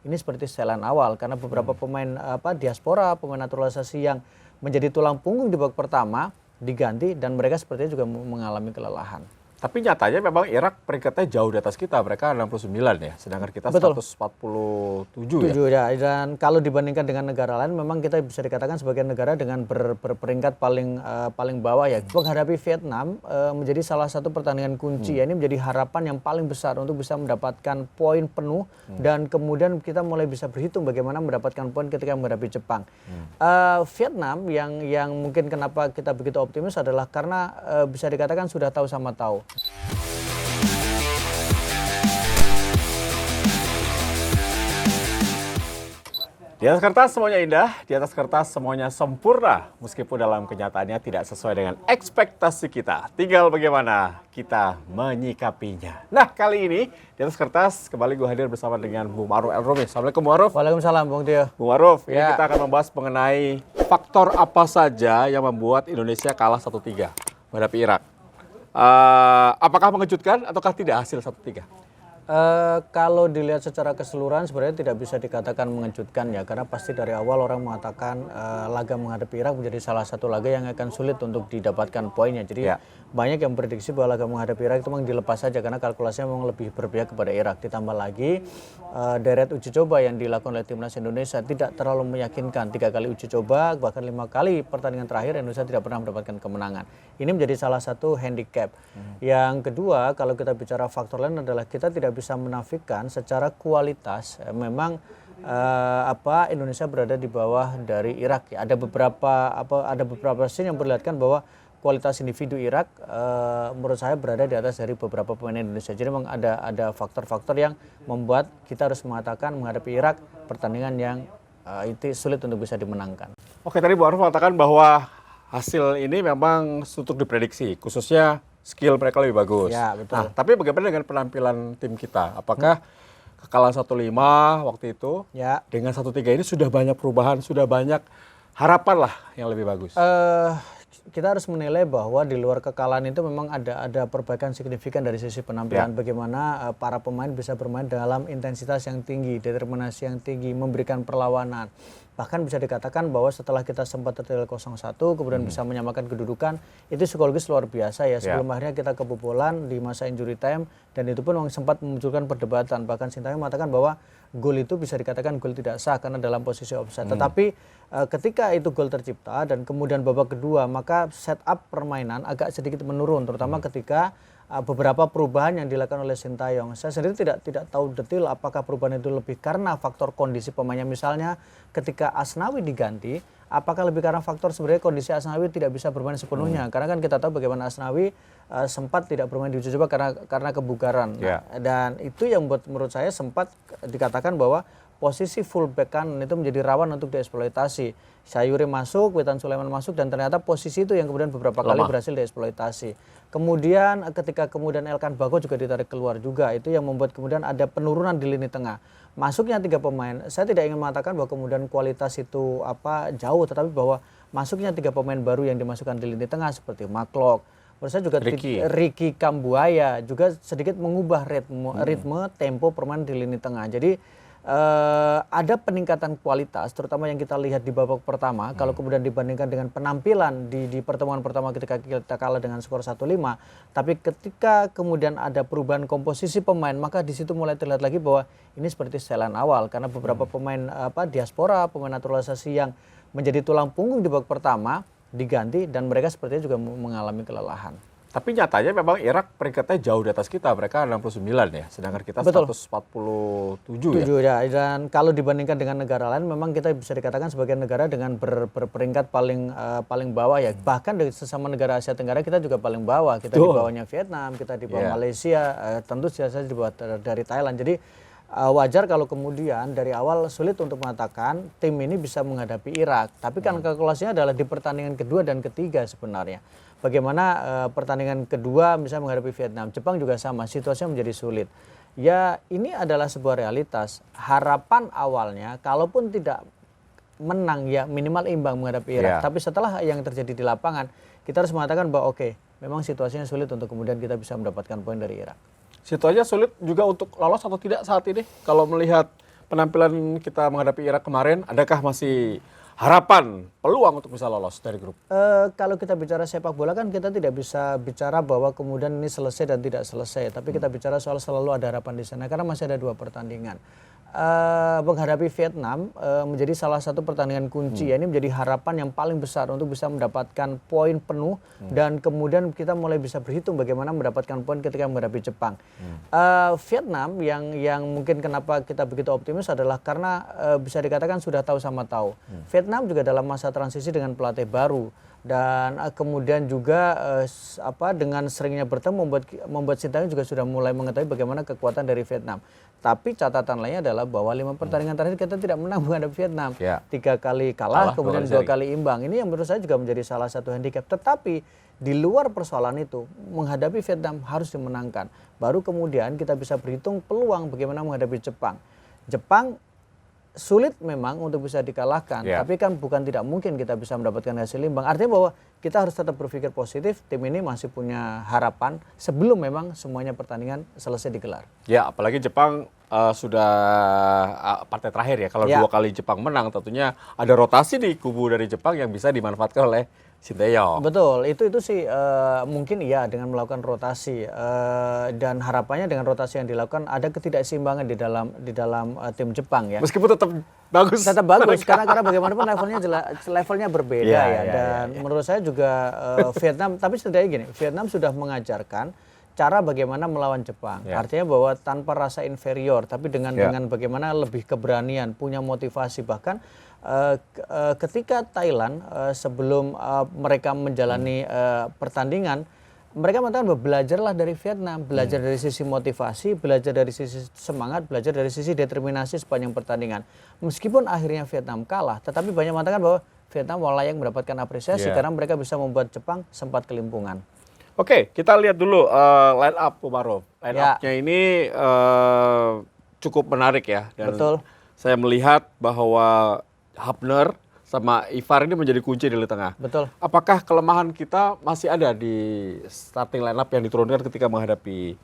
ini seperti setelan awal karena beberapa pemain diaspora, pemain naturalisasi yang menjadi tulang punggung di babak pertama diganti dan mereka sepertinya juga mengalami kelelahan. Tapi nyatanya memang Irak peringkatnya jauh di atas kita, mereka 69 ya, sedangkan kita 147 ya. Dan kalau dibandingkan dengan negara lain, memang kita bisa dikatakan sebagai negara dengan berperingkat paling bawah ya. Menghadapi Vietnam menjadi salah satu pertandingan kunci ya, ini menjadi harapan yang paling besar untuk bisa mendapatkan poin penuh dan kemudian kita mulai bisa berhitung bagaimana mendapatkan poin ketika menghadapi Jepang. Vietnam yang mungkin kenapa kita begitu optimis adalah karena bisa dikatakan sudah tahu sama tahu. Di atas kertas semuanya indah, di atas kertas semuanya sempurna, meskipun dalam kenyataannya tidak sesuai dengan ekspektasi kita. Tinggal bagaimana kita menyikapinya. Nah, kali ini di atas kertas kembali gue hadir bersama dengan Bung Ma'ruf El-Romi. Assalamualaikum Bung Ma'ruf. Waalaikumsalam Bung Tio. Bung Ma'ruf, ini kita akan membahas mengenai faktor apa saja yang membuat Indonesia kalah 1-3 menghadapi Irak. Apakah mengejutkan ataukah tidak hasil 1-3? Kalau dilihat secara keseluruhan sebenarnya tidak bisa dikatakan mengejutkan ya, karena pasti dari awal orang mengatakan laga menghadapi Irak menjadi salah satu laga yang akan sulit untuk didapatkan poinnya. Jadi banyak yang prediksi bahwa laga menghadapi Irak itu memang dilepas saja karena kalkulasinya memang lebih berpihak kepada Irak. Ditambah lagi deret uji coba yang dilakukan oleh timnas Indonesia tidak terlalu meyakinkan. 3 kali uji coba bahkan 5 kali pertandingan terakhir Indonesia tidak pernah mendapatkan kemenangan. Ini menjadi salah satu handicap. Yang kedua, kalau kita bicara faktor lain adalah kita tidak bisa menafikan secara kualitas memang Indonesia berada di bawah dari Irak ya. Ada beberapa scene yang memperlihatkan bahwa kualitas individu Irak menurut saya berada di atas dari beberapa pemain Indonesia. Jadi memang ada faktor-faktor yang membuat kita harus mengatakan menghadapi Irak pertandingan yang itu sulit untuk bisa dimenangkan. Oke, tadi Bu Aruf mengatakan bahwa hasil ini memang untuk diprediksi, khususnya skill mereka lebih bagus. Ya, betul. Nah, tapi bagaimana dengan penampilan tim kita? Apakah kekalahan 1-5 waktu itu dengan 1-3 ini sudah banyak perubahan, sudah banyak harapan lah yang lebih bagus? Kita harus menilai bahwa di luar kekalahan itu memang ada perbaikan signifikan dari sisi penampilan. Bagaimana para pemain bisa bermain dalam intensitas yang tinggi, determinasi yang tinggi, memberikan perlawanan. Bahkan bisa dikatakan bahwa setelah kita sempat tertinggal 0-1 kemudian bisa menyamakan kedudukan, itu psikologis luar biasa ya. Sebelum akhirnya kita kebobolan di masa injury time dan itu pun memang sempat memunculkan perdebatan. Bahkan Sintayong mengatakan bahwa gol itu bisa dikatakan gol tidak sah karena dalam posisi offside. Tetapi ketika itu gol tercipta dan kemudian babak kedua maka setup permainan agak sedikit menurun, terutama ketika beberapa perubahan yang dilakukan oleh Sintayong. Saya sendiri tidak tahu detail apakah perubahan itu lebih karena faktor kondisi pemainnya. Misalnya ketika Asnawi diganti, apakah lebih karena faktor sebenarnya kondisi Asnawi tidak bisa bermain sepenuhnya. Karena kan kita tahu bagaimana Asnawi sempat tidak bermain di uji coba karena kebugaran. Dan itu yang menurut saya sempat dikatakan bahwa posisi fullback kanan itu menjadi rawan untuk dieksploitasi. Sayuri masuk, Witan Sulaiman masuk, dan ternyata posisi itu yang kemudian beberapa kali berhasil dieksploitasi. Kemudian ketika Elkan Bagot juga ditarik keluar juga, itu yang membuat kemudian ada penurunan di lini tengah. Masuknya 3 pemain, saya tidak ingin mengatakan bahwa kemudian kualitas itu jauh, tetapi bahwa masuknya 3 pemain baru yang dimasukkan di lini tengah seperti Maklok, menurut saya juga Ricky Kambuaya juga sedikit mengubah ritme tempo permainan di lini tengah. Jadi ada peningkatan kualitas, terutama yang kita lihat di babak pertama. Kalau kemudian dibandingkan dengan penampilan di pertemuan pertama ketika kita kalah dengan skor 1-5, tapi ketika kemudian ada perubahan komposisi pemain, maka di situ mulai terlihat lagi bahwa ini seperti setelan awal karena beberapa pemain diaspora, pemain naturalisasi yang menjadi tulang punggung di babak pertama diganti dan mereka sepertinya juga mengalami kelelahan. Tapi nyatanya memang Irak peringkatnya jauh di atas kita, mereka 69 ya, sedangkan kita 147 ya. Dan kalau dibandingkan dengan negara lain, memang kita bisa dikatakan sebagai negara dengan berperingkat paling bawah ya. Bahkan dari sesama negara Asia Tenggara kita juga paling bawah. Kita di bawahnya Vietnam, kita di bawah Malaysia, tentu saja di bawah dari Thailand. Jadi wajar kalau kemudian dari awal sulit untuk mengatakan tim ini bisa menghadapi Irak. Tapi kan kalkulasinya adalah di pertandingan kedua dan ketiga sebenarnya. Bagaimana pertandingan kedua misalnya menghadapi Vietnam, Jepang juga sama, situasinya menjadi sulit. Ya ini adalah sebuah realitas. Harapan awalnya kalaupun tidak menang ya minimal imbang menghadapi Irak. Tapi setelah yang terjadi di lapangan, kita harus mengatakan bahwa memang situasinya sulit untuk kemudian kita bisa mendapatkan poin dari Irak. Situasinya sulit juga untuk lolos atau tidak saat ini kalau melihat penampilan kita menghadapi Irak kemarin, adakah masih harapan, peluang untuk bisa lolos dari grup? Kalau kita bicara sepak bola kan kita tidak bisa bicara bahwa kemudian ini selesai dan tidak selesai. Tapi kita bicara soal selalu ada harapan di sana karena masih ada 2 pertandingan. Menghadapi Vietnam menjadi salah satu pertandingan kunci. Ya, ini menjadi harapan yang paling besar untuk bisa mendapatkan poin penuh dan kemudian kita mulai bisa berhitung bagaimana mendapatkan poin ketika menghadapi Jepang. Vietnam yang mungkin kenapa kita begitu optimis adalah karena bisa dikatakan sudah tahu sama tahu. Vietnam juga dalam masa transisi dengan pelatih baru dan kemudian juga dengan seringnya bertemu membuat Sintayong juga sudah mulai mengetahui bagaimana kekuatan dari Vietnam. Tapi catatan lainnya adalah bahwa 5 pertandingan terakhir kita tidak menang menghadapi Vietnam. 3 kali kalah kemudian 2 kali imbang. Ini yang menurut saya juga menjadi salah satu handicap. Tetapi di luar persoalan itu menghadapi Vietnam harus dimenangkan. Baru kemudian kita bisa berhitung peluang bagaimana menghadapi Jepang. Jepang sulit memang untuk bisa dikalahkan, tapi kan bukan tidak mungkin kita bisa mendapatkan hasil imbang. Artinya bahwa kita harus tetap berpikir positif, tim ini masih punya harapan sebelum memang semuanya pertandingan selesai digelar. Ya, apalagi Jepang sudah partai terakhir ya. Kalau 2 kali Jepang menang tentunya ada rotasi di kubu dari Jepang yang bisa dimanfaatkan oleh Sinteyong. Betul, itu sih mungkin iya dengan melakukan rotasi dan harapannya dengan rotasi yang dilakukan ada ketidakseimbangan di dalam tim Jepang ya. Meskipun tetap bagus. Tetap bagus karena bagaimanapun levelnya berbeda dan menurut saya juga Vietnam, tapi setidaknya gini, Vietnam sudah mengajarkan cara bagaimana melawan Jepang. Artinya bahwa tanpa rasa inferior, tapi dengan bagaimana lebih keberanian, punya motivasi. Bahkan ketika Thailand sebelum mereka menjalani pertandingan, mereka mengatakan bahwa belajarlah dari Vietnam, belajar dari sisi motivasi, belajar dari sisi semangat, belajar dari sisi determinasi sepanjang pertandingan. Meskipun akhirnya Vietnam kalah, tetapi banyak mengatakan bahwa Vietnam layak mendapatkan apresiasi karena mereka bisa membuat Jepang sempat kelimpungan. Oke, kita lihat dulu line up Umarov. Line up-nya ini cukup menarik ya. Dan betul. Saya melihat bahwa Hapner sama Ivar ini menjadi kunci di lini tengah. Betul. Apakah kelemahan kita masih ada di starting line up yang diturunkan ketika menghadapi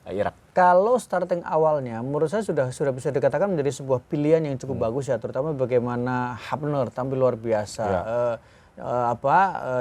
Irak? Kalau starting awalnya, menurut saya sudah bisa dikatakan menjadi sebuah pilihan yang cukup bagus ya, terutama bagaimana Hapner tampil luar biasa.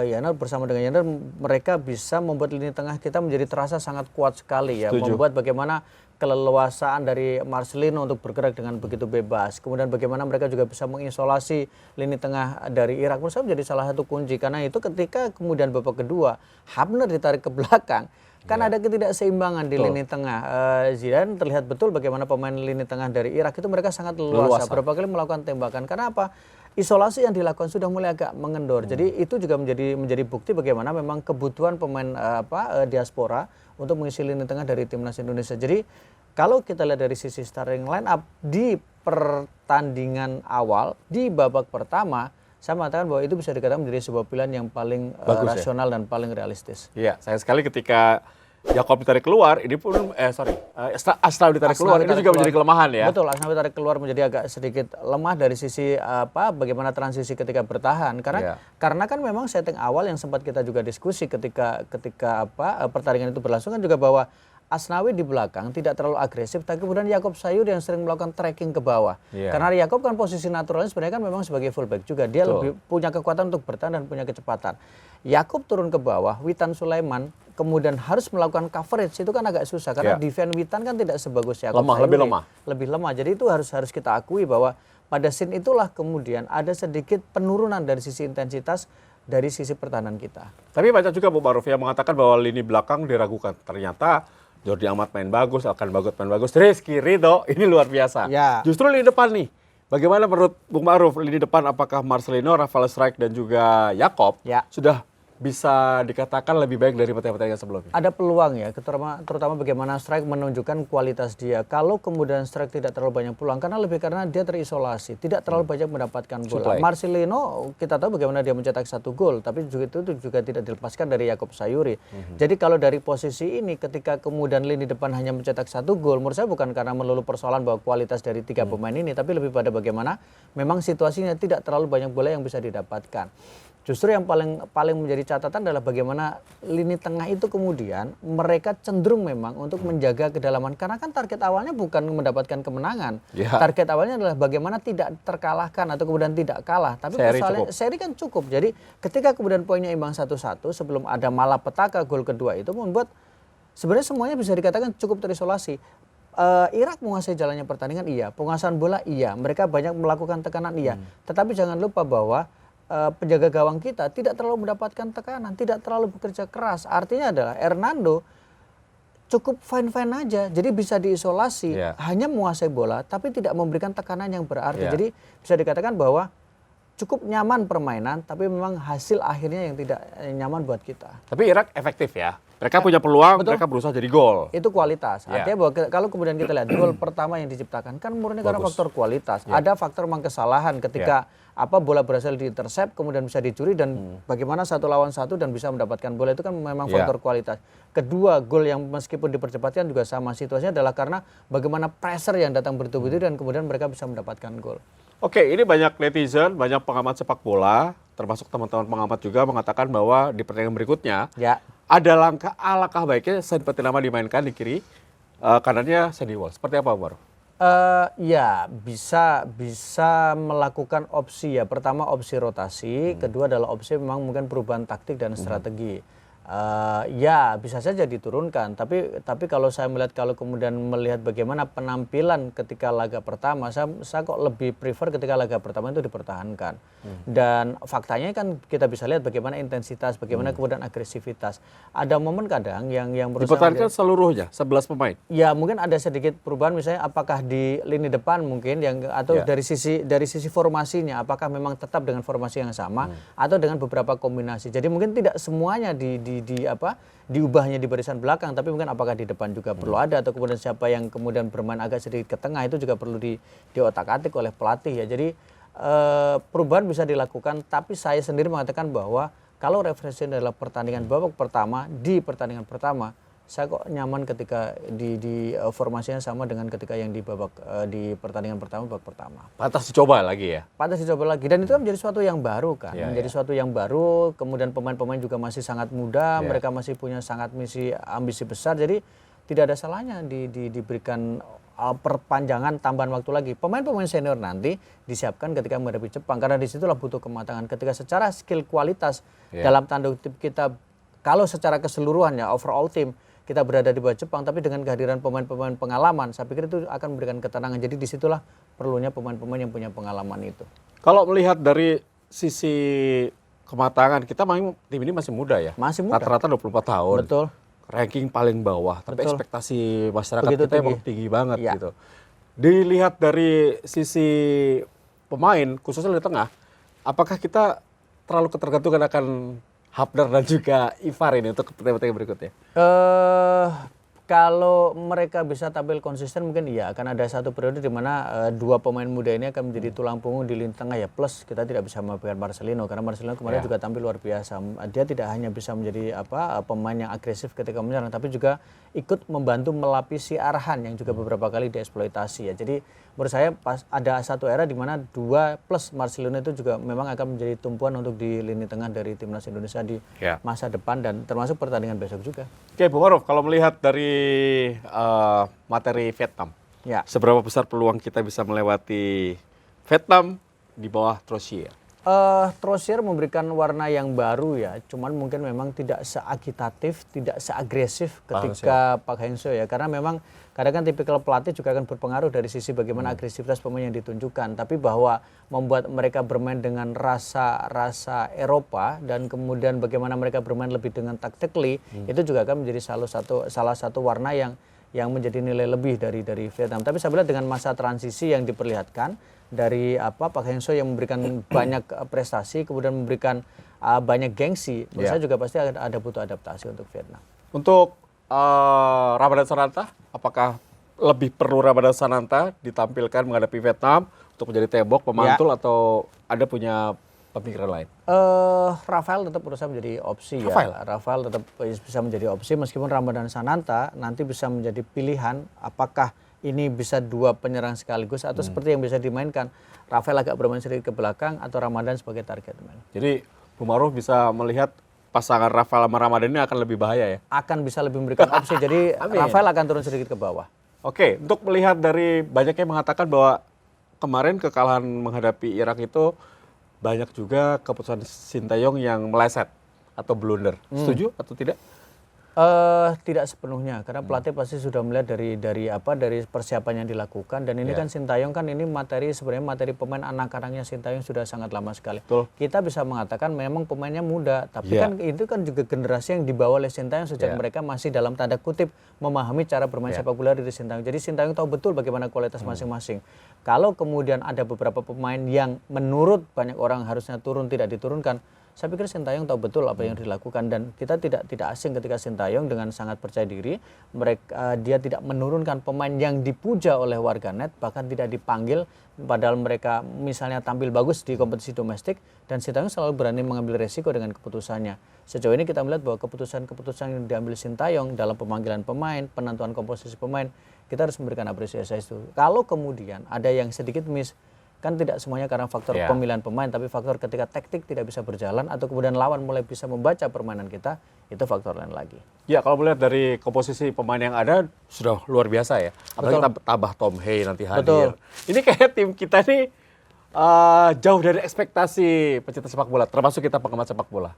Yaner bersama dengan Yaner mereka bisa membuat lini tengah kita menjadi terasa sangat kuat sekali ya. Setuju. Membuat bagaimana keleluasaan dari Marcelino untuk bergerak dengan begitu bebas. Kemudian bagaimana mereka juga bisa mengisolasi lini tengah dari Irak. Menurut saya menjadi salah satu kunci karena itu ketika kemudian babak kedua Hapner ditarik ke belakang. Kan ada ketidakseimbangan di lini tengah. Zidane terlihat betul bagaimana pemain lini tengah dari Irak itu mereka sangat leluasa. Berapa kali melakukan tembakan. Karena apa? Isolasi yang dilakukan sudah mulai agak mengendor. Jadi itu juga menjadi bukti bagaimana memang kebutuhan pemain diaspora untuk mengisi lini tengah dari timnas Indonesia. Jadi kalau kita lihat dari sisi starting line up di pertandingan awal di babak pertama, saya mengatakan bahwa itu bisa dikatakan menjadi sebuah pilihan yang paling rasional dan paling realistis. Iya, sayang sekali ketika Yakob ditarik keluar, ini pun Asnawi ditarik keluar, itu juga menjadi kelemahan ya. Betul, Asnawi ditarik keluar menjadi agak sedikit lemah dari sisi bagaimana transisi ketika bertahan. Karena kan memang setting awal yang sempat kita juga diskusi ketika pertandingan itu berlangsung kan juga bahwa Asnawi di belakang tidak terlalu agresif, tapi kemudian Yakob Sayur yang sering melakukan tracking ke bawah. Karena Yakob kan posisi naturalnya sebenarnya kan memang sebagai fullback juga. Dia lebih punya kekuatan untuk bertahan dan punya kecepatan. Yakob turun ke bawah, Witan Sulaiman kemudian harus melakukan coverage, itu kan agak susah. Karena defense Witan kan tidak sebagus Yakob Sayur. Lebih lemah. Jadi itu harus kita akui bahwa pada scene itulah kemudian ada sedikit penurunan dari sisi intensitas dari sisi pertahanan kita. Tapi banyak juga Bu Maruf yang mengatakan bahwa lini belakang diragukan. Ternyata Jordi Amat main bagus, Alkan Bagot main bagus, Rizky Ridho ini luar biasa. Justru lini depan nih, bagaimana menurut Bung Maruf lini depan apakah Marcelino, Rafael Struijk dan juga Yakob sudah bisa dikatakan lebih baik dari pertandingan sebelumnya? Ada peluang ya, terutama bagaimana Struijk menunjukkan kualitas dia. Kalau kemudian Struijk tidak terlalu banyak peluang, karena dia terisolasi, tidak terlalu banyak mendapatkan bola. Marcelino kita tahu bagaimana dia mencetak 1 gol, tapi itu juga tidak dilepaskan dari Yakob Sayuri. Jadi kalau dari posisi ini, ketika kemudian lini depan hanya mencetak 1 gol, menurut saya bukan karena melulu persoalan bahwa kualitas dari 3 pemain ini, tapi lebih pada bagaimana memang situasinya tidak terlalu banyak bola yang bisa didapatkan. Justru yang paling menjadi catatan adalah bagaimana lini tengah itu kemudian mereka cenderung memang untuk menjaga kedalaman, karena kan target awalnya bukan mendapatkan kemenangan. Target awalnya adalah bagaimana tidak terkalahkan atau kemudian tidak kalah. Tapi persoalannya seri kan cukup. Jadi ketika kemudian poinnya imbang 1-1 sebelum ada malapetaka gol kedua itu membuat sebenarnya semuanya bisa dikatakan cukup terisolasi. Irak menguasai jalannya pertandingan, iya. Penguasaan bola, iya. Mereka banyak melakukan tekanan, iya. Tetapi jangan lupa bahwa penjaga gawang kita tidak terlalu mendapatkan tekanan, tidak terlalu bekerja keras. Artinya adalah Hernando cukup fine-fine aja, jadi bisa diisolasi, hanya menguasai bola, tapi tidak memberikan tekanan yang berarti. Jadi bisa dikatakan bahwa cukup nyaman permainan, tapi memang hasil akhirnya yang tidak nyaman buat kita. Tapi Irak efektif ya. Mereka punya peluang, mereka berusaha jadi gol. Itu kualitas. Artinya bahwa kalau kemudian kita lihat gol pertama yang diciptakan kan murni karena faktor kualitas. Ada faktor memang kesalahan ketika bola berhasil diintersep, kemudian bisa dicuri dan bagaimana 1 lawan 1 dan bisa mendapatkan bola, itu kan memang faktor kualitas. Kedua, gol yang meskipun dipercepatkan juga sama situasinya adalah karena bagaimana pressure yang datang bertubi-tubi dan kemudian mereka bisa mendapatkan gol. Oke, ini banyak netizen, banyak pengamat sepak bola, termasuk teman-teman pengamat juga mengatakan bahwa di pertandingan berikutnya ada alangkah baiknya Saint Patinama dimainkan di kiri, kanannya Sandy Walsh. Seperti apa, Bro? Ya bisa melakukan opsi ya. Pertama opsi rotasi, kedua adalah opsi memang mungkin perubahan taktik dan strategi. Ya bisa saja diturunkan, tapi kalau saya melihat, kalau kemudian melihat bagaimana penampilan ketika laga pertama, saya kok lebih prefer ketika laga pertama itu dipertahankan. Dan faktanya kan kita bisa lihat bagaimana intensitas, bagaimana kemudian agresivitas. Ada momen kadang yang dipertahankan seluruhnya 11 pemain. Ya mungkin ada sedikit perubahan, misalnya apakah di lini depan mungkin atau dari sisi formasinya, apakah memang tetap dengan formasi yang sama atau dengan beberapa kombinasi. Jadi mungkin tidak semuanya diubahnya di barisan belakang, tapi mungkin apakah di depan juga perlu ada, atau kemudian siapa yang kemudian bermain agak sedikit ke tengah, itu juga perlu diotak-atik oleh pelatih ya. Jadi perubahan bisa dilakukan, tapi saya sendiri mengatakan bahwa kalau referensi adalah pertandingan babak pertama, di pertandingan pertama saya kok nyaman ketika di formasinya sama dengan ketika yang di pertandingan pertama, babak pertama. Pantas dicoba lagi ya? Pantas dicoba lagi, dan itu kan menjadi sesuatu yang baru kan, menjadi sesuatu yang baru, kemudian pemain-pemain juga masih sangat muda, mereka masih punya sangat ambisi besar, jadi tidak ada salahnya diberikan perpanjangan tambahan waktu lagi. Pemain-pemain senior nanti disiapkan ketika menghadapi Jepang, karena disitulah butuh kematangan. Ketika secara skill kualitas dalam tanda kutip kita, kalau secara keseluruhan ya overall team kita berada di bawah Jepang, tapi dengan kehadiran pemain-pemain pengalaman, saya pikir itu akan memberikan ketenangan. Jadi disitulah perlunya pemain-pemain yang punya pengalaman itu. Kalau melihat dari sisi kematangan, kita tim ini masih muda ya? Masih muda. Rata-rata 24 tahun. Betul. Ranking paling bawah, tapi ekspektasi masyarakat begitu kita emang tinggi banget gitu. Dilihat dari sisi pemain, khususnya di tengah, apakah kita terlalu ketergantungan akan Hafner dan juga Ivar ini untuk pertandingan berikutnya? Kalau mereka bisa tampil konsisten mungkin iya, akan ada satu periode di mana dua pemain muda ini akan menjadi tulang punggung di lini tengah ya. Plus kita tidak bisa memaafkan Marcelino, karena Marcelino kemarin juga tampil luar biasa. Dia tidak hanya bisa menjadi pemain yang agresif ketika menyerang, tapi juga ikut membantu melapisi arahan yang juga beberapa kali dieksploitasi ya. Jadi menurut saya ada satu era di mana 2 plus Marcelino itu juga memang akan menjadi tumpuan untuk di lini tengah dari timnas Indonesia di masa depan, dan termasuk pertandingan besok juga. Oke, Bung Maruf, kalau melihat dari materi Vietnam, seberapa besar peluang kita bisa melewati Vietnam di bawah Trozier? Trozier memberikan warna yang baru ya, cuman mungkin memang tidak seagitatif, tidak seagresif ketika Pak Hang-seo ya, karena memang kadang kan tipikal pelatih juga akan berpengaruh dari sisi bagaimana agresivitas pemain yang ditunjukkan, tapi bahwa membuat mereka bermain dengan rasa Eropa dan kemudian bagaimana mereka bermain lebih dengan tactically, itu juga akan menjadi salah satu warna yang menjadi nilai lebih dari Vietnam. Tapi saya lihat dengan masa transisi yang diperlihatkan dari Pak Hang-seo yang memberikan banyak prestasi, kemudian memberikan banyak gengsi, menurut saya juga pasti ada butuh adaptasi untuk Vietnam. Untuk Ramadan Sananta, apakah lebih perlu Ramadan Sananta ditampilkan menghadapi Vietnam untuk menjadi tembok, pemantul, atau ada punya pemikiran lain? Rafael tetap berusaha menjadi opsi ya. Rafael tetap bisa menjadi opsi, meskipun Ramadan Sananta nanti bisa menjadi pilihan apakah ini bisa 2 penyerang sekaligus atau seperti yang bisa dimainkan Rafael agak bermain sedikit ke belakang atau Ramadan sebagai target man. Jadi Bu Maruh bisa melihat pasangan Rafael sama Ramadan ini akan lebih bahaya ya? Akan bisa lebih memberikan opsi. Jadi Amin. Rafael akan turun sedikit ke bawah. Oke, untuk melihat dari banyak yang mengatakan bahwa kemarin kekalahan menghadapi Irak itu banyak juga keputusan Sintayong yang meleset atau blunder. Setuju atau tidak? Tidak sepenuhnya, karena pelatih pasti sudah melihat dari persiapan yang dilakukan, dan ini kan Sintayong kan ini sebenarnya materi pemain anak-anaknya Sintayong sudah sangat lama sekali. Betul. Kita bisa mengatakan memang pemainnya muda, tapi kan itu kan juga generasi yang dibawa oleh Sintayong sejak mereka masih dalam tanda kutip memahami cara bermain sepak bola dari Sintayong. Jadi Sintayong tahu betul bagaimana kualitas masing-masing. Kalau kemudian ada beberapa pemain yang menurut banyak orang harusnya turun tidak diturunkan, saya pikir Sintayong tahu betul apa yang dilakukan, dan kita tidak asing ketika Sintayong dengan sangat percaya diri dia tidak menurunkan pemain yang dipuja oleh warganet, bahkan tidak dipanggil padahal mereka misalnya tampil bagus di kompetisi domestik, dan Sintayong selalu berani mengambil resiko dengan keputusannya. Sejauh ini kita melihat bahwa keputusan yang diambil Sintayong dalam pemanggilan pemain, penentuan komposisi pemain, kita harus memberikan apresiasi itu. Kalau kemudian ada yang sedikit miss, kan tidak semuanya karena faktor pemilihan pemain, tapi faktor ketika taktik tidak bisa berjalan atau kemudian lawan mulai bisa membaca permainan kita, itu faktor lain lagi. Ya, kalau melihat dari komposisi pemain yang ada sudah luar biasa ya. Apalagi kita tambah Tom Hey nanti hadir. Betul. Ini kayak tim kita nih jauh dari ekspektasi pecinta sepak bola, termasuk kita pengamat sepak bola.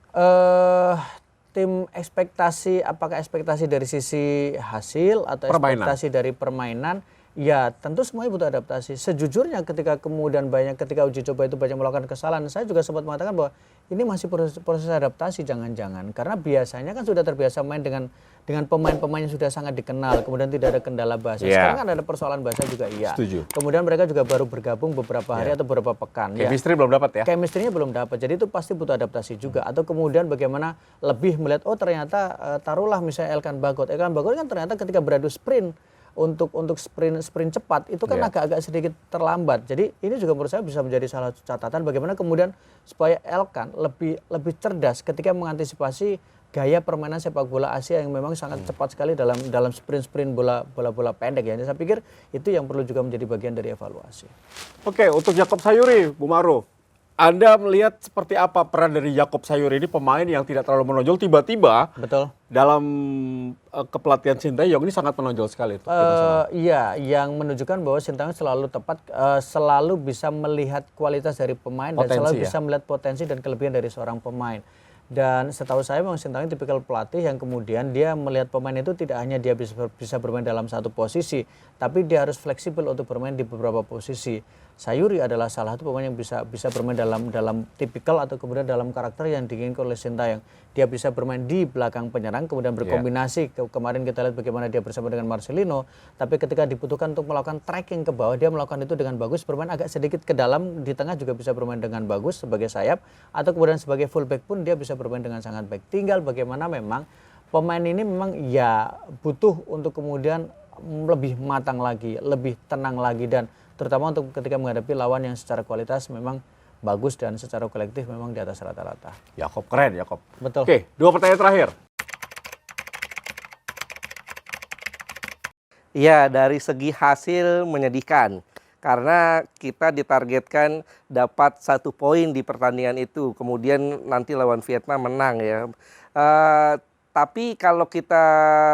Tim ekspektasi, apakah ekspektasi dari sisi hasil atau ekspektasi dari permainan? Ya, tentu semuanya butuh adaptasi. Sejujurnya ketika uji coba itu banyak melakukan kesalahan, saya juga sempat mengatakan bahwa ini masih proses adaptasi jangan-jangan. Karena biasanya kan sudah terbiasa main dengan pemain-pemain yang sudah sangat dikenal, kemudian tidak ada kendala bahasa. Sekarang kan ada persoalan bahasa juga, iya. Setuju. Kemudian mereka juga baru bergabung beberapa hari atau beberapa pekan. Chemistry belum dapat ya? Chemistry-nya belum dapat, jadi itu pasti butuh adaptasi juga. Atau kemudian bagaimana lebih melihat, oh ternyata taruhlah misalnya Elkan Bagot kan ternyata ketika beradu sprint, untuk sprint cepat itu kan agak-agak sedikit terlambat. Jadi ini juga menurut saya bisa menjadi salah satu catatan bagaimana kemudian supaya Elkan lebih cerdas ketika mengantisipasi gaya permainan sepak bola Asia yang memang sangat cepat sekali dalam sprint bola pendek ya. Saya pikir itu yang perlu juga menjadi bagian dari evaluasi. Oke, untuk Jakob Sayuri, Bu Maruh, Anda melihat seperti apa peran dari Jakob Sayuri ini, pemain yang tidak terlalu menonjol, tiba-tiba dalam kepelatihan Sintayong ini sangat menonjol sekali. Iya, yang menunjukkan bahwa Sintayong selalu bisa melihat kualitas dari pemain dan selalu bisa melihat potensi dan kelebihan dari seorang pemain. Dan setahu saya memang Sintayong tipikal pelatih yang kemudian dia melihat pemain itu tidak hanya dia bisa bermain dalam satu posisi, tapi dia harus fleksibel untuk bermain di beberapa posisi. Sayuri adalah salah satu pemain yang bisa bermain dalam tipikal atau kemudian dalam karakter yang diinginkan oleh Sintayong. Dia bisa bermain di belakang penyerang, kemudian berkombinasi. Kemarin kita lihat bagaimana dia bersama dengan Marcelino, tapi ketika dibutuhkan untuk melakukan tracking ke bawah, dia melakukan itu dengan bagus, bermain agak sedikit ke dalam, di tengah juga bisa bermain dengan bagus sebagai sayap, atau kemudian sebagai fullback pun dia bisa bermain dengan sangat baik. Tinggal bagaimana memang pemain ini memang ya butuh untuk kemudian lebih matang lagi, lebih tenang lagi, dan terutama untuk ketika menghadapi lawan yang secara kualitas memang bagus dan secara kolektif memang di atas rata-rata. Jakob keren, Jakob. Betul. Oke, 2 pertanyaan terakhir. Ya, dari segi hasil menyedihkan. Karena kita ditargetkan dapat 1 poin di pertandingan itu. Kemudian nanti lawan Vietnam menang ya. Tapi kalau kita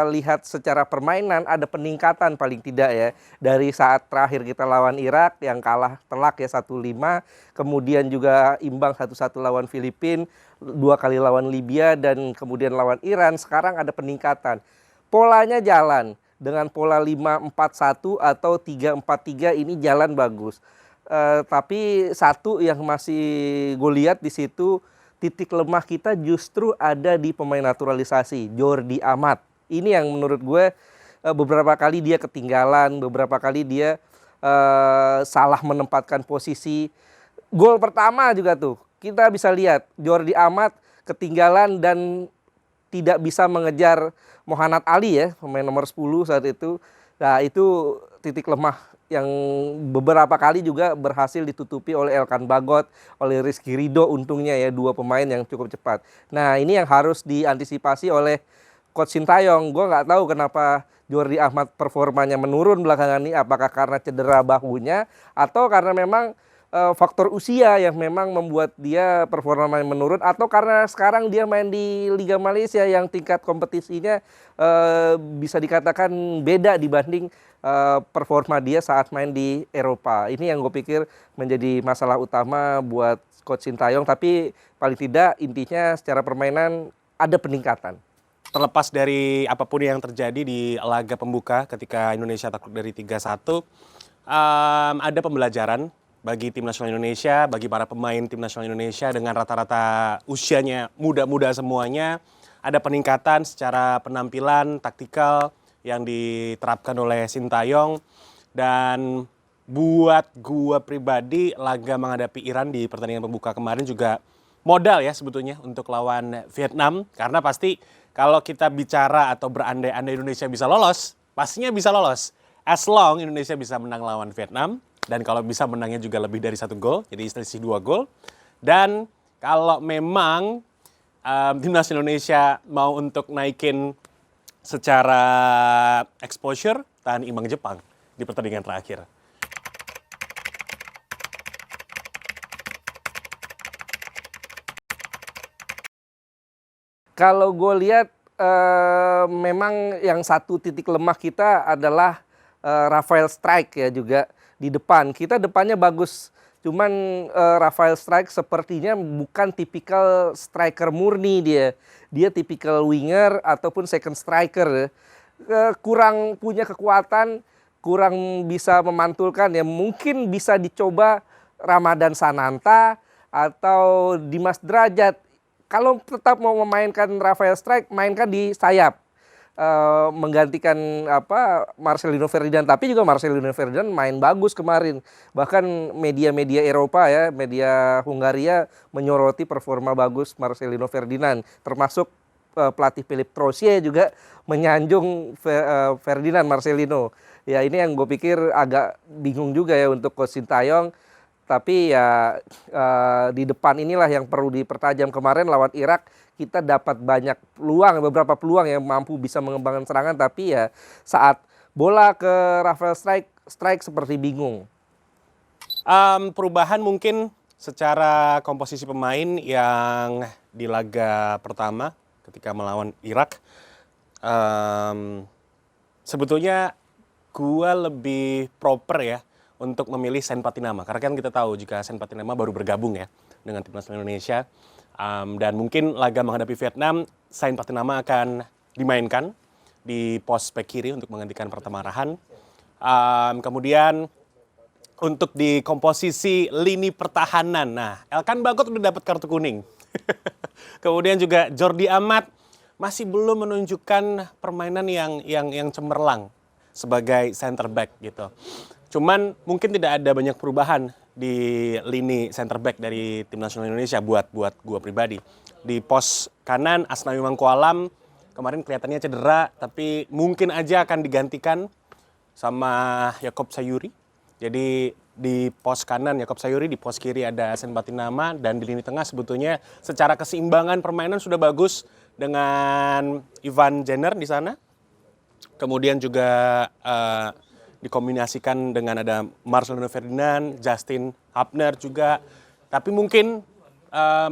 lihat secara permainan ada peningkatan paling tidak ya. Dari saat terakhir kita lawan Irak yang kalah telak ya 1-5. Kemudian juga imbang 1-1 lawan Filipina. 2 kali lawan Libya dan kemudian lawan Iran. Sekarang ada peningkatan. Polanya jalan. Dengan pola 5-4-1 atau 3-4-3 ini jalan bagus. Tapi satu yang masih gue lihat di situ, titik lemah kita justru ada di pemain naturalisasi, Jordi Amat. Ini yang menurut gue beberapa kali dia ketinggalan, beberapa kali dia salah menempatkan posisi. Gol pertama juga tuh, kita bisa lihat Jordi Amat ketinggalan dan tidak bisa mengejar Muhammad Ali ya, pemain nomor 10 saat itu. Nah itu titik lemah yang beberapa kali juga berhasil ditutupi oleh Elkan Bagot, oleh Rizky Ridho untungnya ya, 2 pemain yang cukup cepat. Nah ini yang harus diantisipasi oleh Coach Sintayong. Gue nggak tahu kenapa Jordi Amat performanya menurun belakangan ini, apakah karena cedera bahunya atau karena memang faktor usia yang memang membuat dia performanya menurun, atau karena sekarang dia main di Liga Malaysia yang tingkat kompetisinya bisa dikatakan beda dibanding performa dia saat main di Eropa. Ini yang gue pikir menjadi masalah utama buat Coach Sintayong, tapi paling tidak intinya secara permainan ada peningkatan. Terlepas dari apapun yang terjadi di laga pembuka ketika Indonesia takluk dari 3-1, ada pembelajaran bagi tim nasional Indonesia, bagi para pemain tim nasional Indonesia dengan rata-rata usianya muda-muda semuanya. Ada peningkatan secara penampilan, taktikal yang diterapkan oleh Sintayong. Dan buat gua pribadi, laga menghadapi Iran di pertandingan pembuka kemarin juga modal ya sebetulnya untuk lawan Vietnam. Karena pasti kalau kita bicara atau berandai-andai Indonesia bisa lolos, pastinya bisa lolos. As long Indonesia bisa menang lawan Vietnam. Dan kalau bisa menangnya juga lebih dari 1 gol, jadi selisih 2 gol. Dan kalau memang timnas Indonesia mau untuk naikin secara exposure, tahan imbang Jepang di pertandingan terakhir. Kalau gue lihat memang yang satu titik lemah kita adalah Rafael Strike ya juga di depan. Kita depannya bagus, cuman Rafael Strike sepertinya bukan tipikal striker murni dia. Dia tipikal winger ataupun second striker. Kurang punya kekuatan, kurang bisa memantulkan ya. Mungkin bisa dicoba Ramadan Sananta atau Dimas Derajat. Kalau tetap mau memainkan Rafael Strike, mainkan di sayap. Menggantikan Marcelino Ferdinand, tapi juga Marcelino Ferdinand main bagus kemarin. Bahkan media-media Eropa ya, media Hungaria menyoroti performa bagus Marcelino Ferdinand, termasuk pelatih Philip Troussier juga menyanjung Ferdinand Marcelino. Ya ini yang gue pikir agak bingung juga ya untuk Coach Sintayong. Tapi ya di depan inilah yang perlu dipertajam. Kemarin lawan Irak kita dapat banyak peluang, beberapa peluang yang mampu bisa mengembangkan serangan. Tapi ya saat bola ke Rafael Strike seperti bingung. Perubahan mungkin secara komposisi pemain yang di laga pertama ketika melawan Irak. Sebetulnya gua lebih proper ya untuk memilih Sain Patinama. Karena kan kita tahu jika Sain Patinama baru bergabung ya dengan timnas Indonesia. Dan mungkin laga menghadapi Vietnam, Sain Patinama akan dimainkan di pos bek kiri untuk menggantikan Pratama Arhan. Kemudian untuk di komposisi lini pertahanan, nah Elkan Bagot udah dapat kartu kuning. Kemudian juga Jordi Amat masih belum menunjukkan permainan yang cemerlang sebagai center back gitu. Cuman mungkin tidak ada banyak perubahan di lini center back dari tim nasional Indonesia buat gua pribadi. Di pos kanan Asnawi Mangkualam kemarin kelihatannya cedera, tapi mungkin aja akan digantikan sama Yakob Sayuri. Jadi di pos kanan Yakob Sayuri, di pos kiri ada Sain Patinama, dan di lini tengah sebetulnya secara keseimbangan permainan sudah bagus dengan Ivan Jenner di sana. Kemudian juga dikombinasikan dengan ada Marcelino Ferdinand, Justin Hubner juga. Tapi mungkin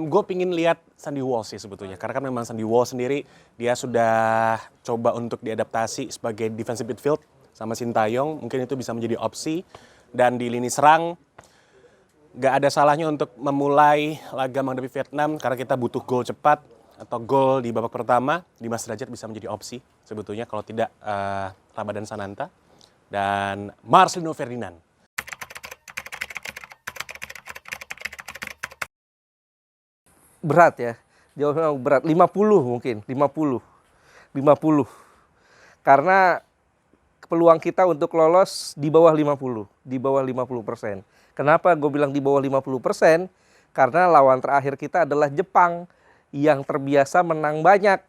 gue pingin lihat Sandy Walsh sih sebetulnya. Karena kan memang Sandy Walsh sendiri dia sudah coba untuk diadaptasi sebagai defensive midfield sama Sintayong. Mungkin itu bisa menjadi opsi. Dan di lini serang gak ada salahnya untuk memulai laga menghadapi Vietnam. Karena kita butuh gol cepat atau gol di babak pertama. Dimas Derajat bisa menjadi opsi sebetulnya kalau tidak Ramadan Sananta dan Marcelino Ferdinand. Berat ya, jauh berat, 50 mungkin, 50. Karena peluang kita untuk lolos di bawah 50%. Kenapa gue bilang di bawah 50%? Karena lawan terakhir kita adalah Jepang yang terbiasa menang banyak.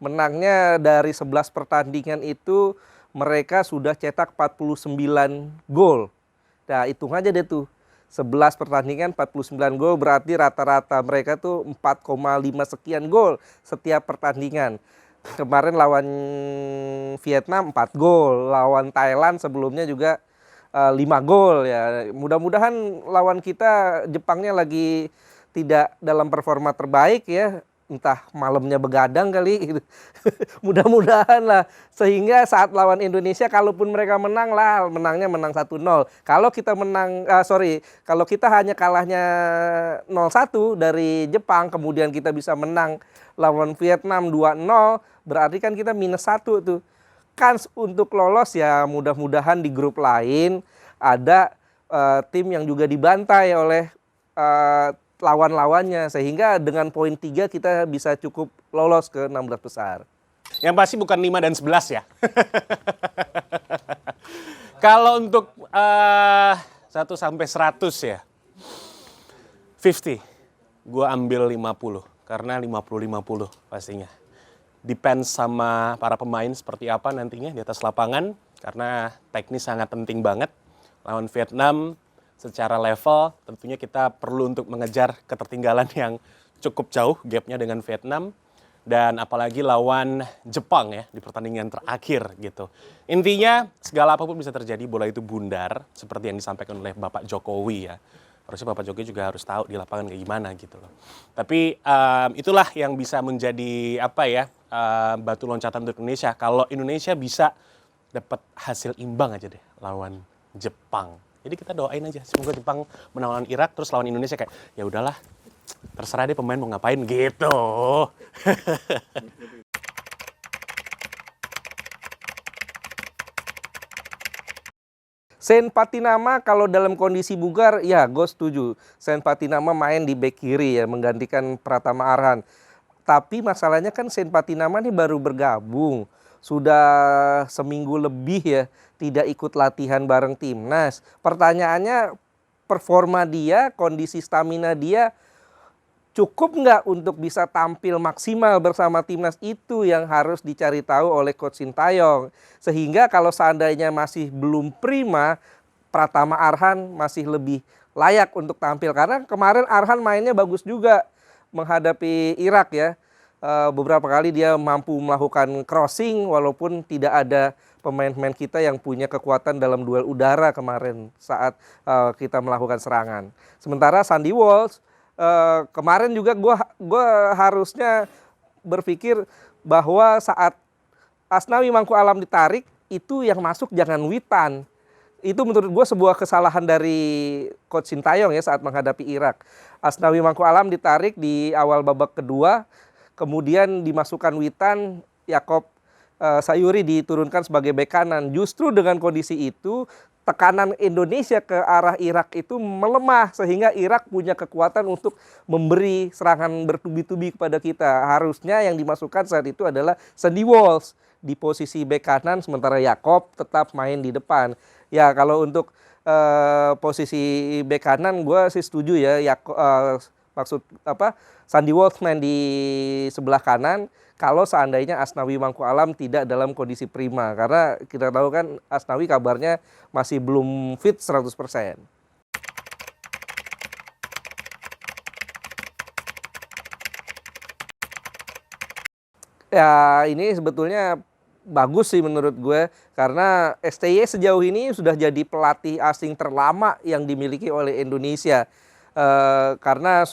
Menangnya dari 11 pertandingan itu mereka sudah cetak 49 gol. Nah, hitung aja deh tuh. 11 pertandingan 49 gol berarti rata-rata mereka tuh 4,5 sekian gol setiap pertandingan. Kemarin lawan Vietnam 4 gol, lawan Thailand sebelumnya juga 5 gol ya. Mudah-mudahan lawan kita Jepangnya lagi tidak dalam performa terbaik ya. Entah malamnya begadang kali gitu. Mudah-mudahan lah, sehingga saat lawan Indonesia kalaupun mereka menang lah, menangnya menang 1-0. Kalau kita menang kalau kita hanya kalahnya 0-1 dari Jepang, kemudian kita bisa menang lawan Vietnam 2-0, berarti kan kita -1 tuh. Kans untuk lolos ya, mudah-mudahan di grup lain ada tim yang juga dibantai oleh lawan-lawannya, sehingga dengan poin 3 kita bisa cukup lolos ke 16 besar. Yang pasti bukan 5 dan 11 ya. Kalau untuk 1 sampai 100 ya, 50. Gue ambil 50 karena 50-50 pastinya. Depends sama para pemain seperti apa nantinya di atas lapangan, karena teknis sangat penting banget. Lawan Vietnam secara level tentunya kita perlu untuk mengejar ketertinggalan yang cukup jauh gapnya dengan Vietnam, dan apalagi lawan Jepang ya di pertandingan terakhir gitu. Intinya segala apapun bisa terjadi, bola itu bundar seperti yang disampaikan oleh Bapak Jokowi ya. Harusnya Bapak Jokowi juga harus tahu di lapangan kayak gimana gitu loh. Tapi itulah yang bisa menjadi batu loncatan untuk Indonesia. Kalau Indonesia bisa dapat hasil imbang aja deh lawan Jepang. Jadi kita doain aja semoga Jepang menang lawan Irak, terus lawan Indonesia kayak ya udahlah, terserah deh pemain mau ngapain gitu. Sen Patinama kalau dalam kondisi bugar, ya gue setuju. Sen Patinama main di bek kiri ya, menggantikan Pratama Arhan. Tapi masalahnya kan Sen Patinama ini baru bergabung. Sudah seminggu lebih ya, tidak ikut latihan bareng timnas. Pertanyaannya, performa dia, kondisi stamina dia cukup nggak untuk bisa tampil maksimal bersama timnas, itu yang harus dicari tahu oleh Coach Sintayong. Sehingga kalau seandainya masih belum prima, Pratama Arhan masih lebih layak untuk tampil. Karena kemarin Arhan mainnya bagus juga menghadapi Irak ya. Beberapa kali dia mampu melakukan crossing walaupun tidak ada pemain-pemain kita yang punya kekuatan dalam duel udara kemarin saat kita melakukan serangan. Sementara Sandy Walsh kemarin juga gue harusnya berpikir bahwa saat Asnawi Mangku Alam ditarik, itu yang masuk jangan Witan. Itu menurut gue sebuah kesalahan dari Coach Sintayong ya saat menghadapi Irak. Asnawi Mangku Alam ditarik di awal babak kedua, kemudian dimasukkan Witan, Yakob Sayuri diturunkan sebagai bek kanan. Justru dengan kondisi itu, tekanan Indonesia ke arah Irak itu melemah, sehingga Irak punya kekuatan untuk memberi serangan bertubi-tubi kepada kita. Harusnya yang dimasukkan saat itu adalah Sandy Walsh di posisi bek kanan, sementara Yakob tetap main di depan. Ya kalau untuk posisi bek kanan gue sih setuju ya, Sandy Walsh main di sebelah kanan kalau seandainya Asnawi Mangku Alam tidak dalam kondisi prima. Karena kita tahu kan Asnawi kabarnya masih belum fit 100%. Ya ini sebetulnya bagus sih menurut gue, karena STY sejauh ini sudah jadi pelatih asing terlama yang dimiliki oleh Indonesia. Karena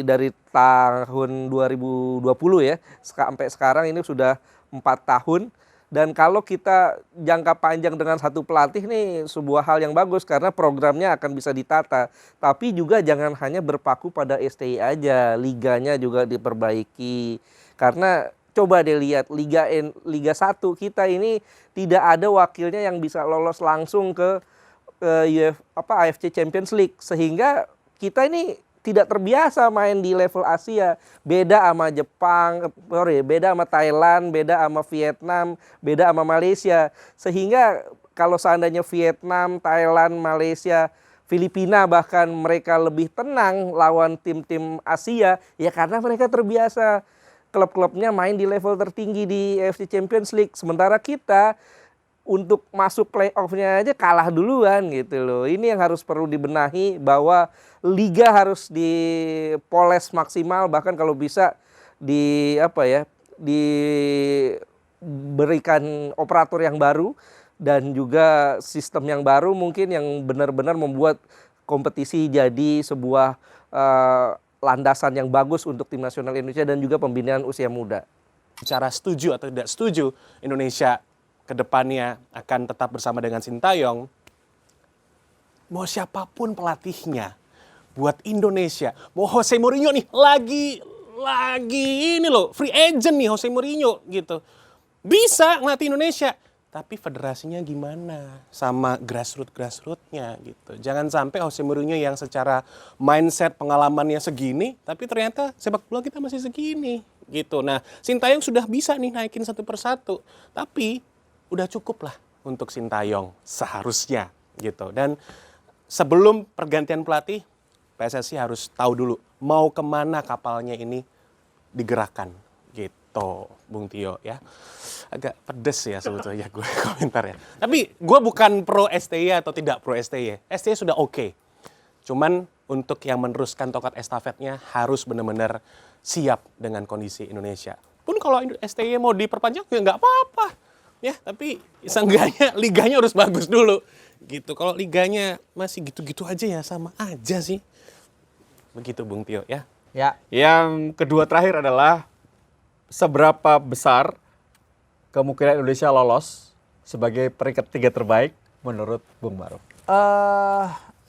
dari tahun 2020 ya sampai sekarang ini sudah 4 tahun. Dan kalau kita jangka panjang dengan satu pelatih nih sebuah hal yang bagus, karena programnya akan bisa ditata. Tapi juga jangan hanya berpaku pada STI aja, liganya juga diperbaiki. Karena coba deh lihat Liga 1 kita ini tidak ada wakilnya yang bisa lolos langsung ke AFC Champions League, sehingga kita ini tidak terbiasa main di level Asia. Beda sama Jepang, beda sama Thailand, beda sama Vietnam, beda sama Malaysia. Sehingga kalau seandainya Vietnam, Thailand, Malaysia, Filipina bahkan mereka lebih tenang lawan tim-tim Asia, ya karena mereka terbiasa klub-klubnya main di level tertinggi di AFC Champions League. Sementara kita untuk masuk playoff-nya aja kalah duluan gitu loh. Ini yang harus perlu dibenahi, bahwa liga harus dipoles maksimal, bahkan kalau bisa diberikan operator yang baru dan juga sistem yang baru mungkin yang benar-benar membuat kompetisi jadi sebuah landasan yang bagus untuk tim nasional Indonesia dan juga pembinaan usia muda. Bicara setuju atau tidak setuju Indonesia ke depannya akan tetap bersama dengan Sintayong, mau siapapun pelatihnya buat Indonesia, mau Jose Mourinho nih lagi ini loh free agent nih Jose Mourinho gitu, bisa ngelatih Indonesia. Tapi federasinya gimana sama grassroots-nya gitu. Jangan sampai Jose Mourinho yang secara mindset pengalamannya segini, tapi ternyata sepak bola kita masih segini gitu. Nah, Sintayong sudah bisa nih naikin satu persatu, tapi udah cukup lah untuk Sintayong seharusnya gitu. Dan sebelum pergantian pelatih, PSSI harus tahu dulu mau kemana kapalnya ini digerakkan gitu, Bung Tio ya. Agak pedes ya sebetulnya gue komentarnya. Tapi gue bukan pro STY atau tidak pro STY. STY sudah oke. Cuman untuk yang meneruskan tongkat estafetnya harus benar-benar siap dengan kondisi Indonesia. Pun kalau STY mau diperpanjang ya nggak apa-apa. Ya, tapi seenggaknya liganya harus bagus dulu. Gitu. Kalau liganya masih gitu-gitu aja ya sama aja sih. Begitu Bung Tio ya. Ya. Yang kedua terakhir adalah seberapa besar kemungkinan Indonesia lolos sebagai peringkat 3 terbaik menurut Bung Maruf?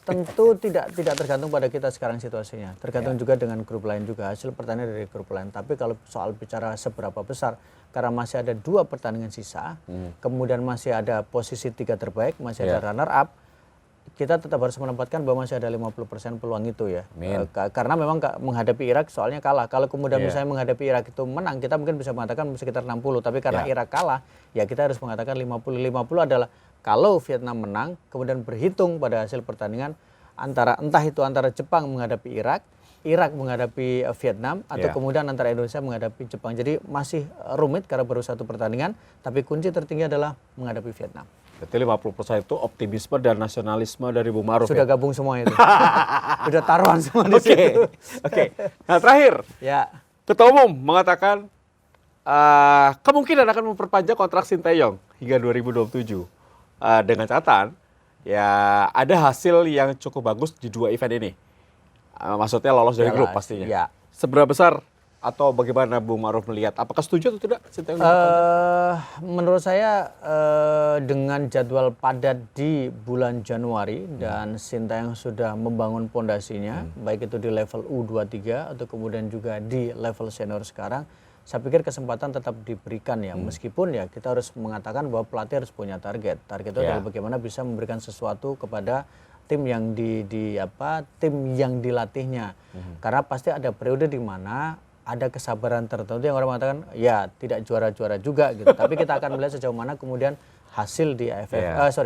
Tentu tidak tergantung pada kita sekarang situasinya. Tergantung juga dengan grup lain juga, hasil pertandingan dari grup lain. Tapi kalau soal bicara seberapa besar, karena masih ada 2 pertandingan sisa, kemudian masih ada posisi 3 terbaik, masih ada runner up, kita tetap harus menempatkan bahwa masih ada 50% peluang itu ya. Karena memang menghadapi Irak soalnya kalah. Kalau kemudian misalnya menghadapi Irak itu menang, kita mungkin bisa mengatakan sekitar 60. Tapi karena Irak kalah, ya kita harus mengatakan 50. 50 adalah kalau Vietnam menang, kemudian berhitung pada hasil pertandingan entah itu antara Jepang menghadapi Irak, Irak menghadapi Vietnam, atau kemudian antara Indonesia menghadapi Jepang. Jadi masih rumit karena baru 1 pertandingan, tapi kunci tertinggi adalah menghadapi Vietnam. Berarti 50% itu optimisme dan nasionalisme dari Bung Maruf. Sudah gabung semua itu. Sudah taruhan semua di situ. Oke. Nah, terakhir. Ya. Ketua Umum mengatakan kemungkinan akan memperpanjang kontrak Sintayong hingga 2027. Dengan catatan ya ada hasil yang cukup bagus di 2 event ini. Maksudnya lolos dari grup pastinya. Ya. Seberapa besar atau bagaimana Bung Maruf melihat? Apakah setuju atau tidak Sintayong? Menurut saya dengan jadwal padat di bulan Januari dan Sintayong sudah membangun pondasinya, baik itu di level U23 atau kemudian juga di level senior sekarang, saya pikir kesempatan tetap diberikan ya. Meskipun ya kita harus mengatakan bahwa pelatih harus punya target. Target itu adalah bagaimana bisa memberikan sesuatu kepada tim yang tim yang dilatihnya. Karena pasti ada periode di mana ada kesabaran tertentu yang orang mengatakan ya tidak juara-juara juga gitu. Tapi kita akan melihat sejauh mana kemudian hasil di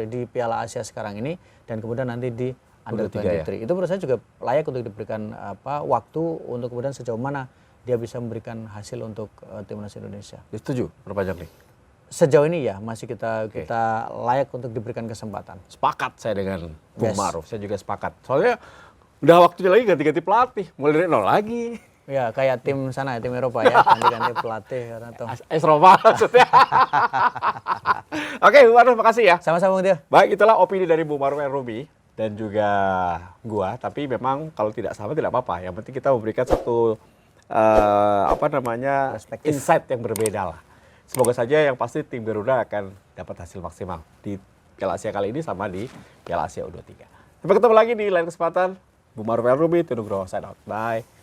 di Piala Asia sekarang ini dan kemudian nanti di Under 23. Itu menurut saya juga layak untuk diberikan waktu untuk kemudian sejauh mana dia bisa memberikan hasil untuk timnas Indonesia. Setuju perpanjang nih? Sejauh ini ya masih kita layak untuk diberikan kesempatan. Sepakat saya dengan Bung Maruf. Saya juga sepakat. Soalnya udah waktunya lagi ganti-ganti pelatih, mulai dari nol lagi. Ya kayak tim sana ya, tim Eropa ya, ganti-ganti pelatih karena tuh. AS Roma maksudnya. Oke, Bung Maruf, makasih ya. Sama-sama Bung Tio. Baik, itulah opini dari Bung Maruf Ruby dan juga gua. Tapi memang kalau tidak sama tidak apa-apa. Yang penting kita memberikan satu perspektif, insight yang berbeda lah. Semoga saja yang pasti tim Garuda akan dapat hasil maksimal di Piala Asia kali ini sama di Piala Asia U23. Sampai ketemu lagi di lain kesempatan. Bung Maruf Ruby, Tio Nugroho, sign out. Bye.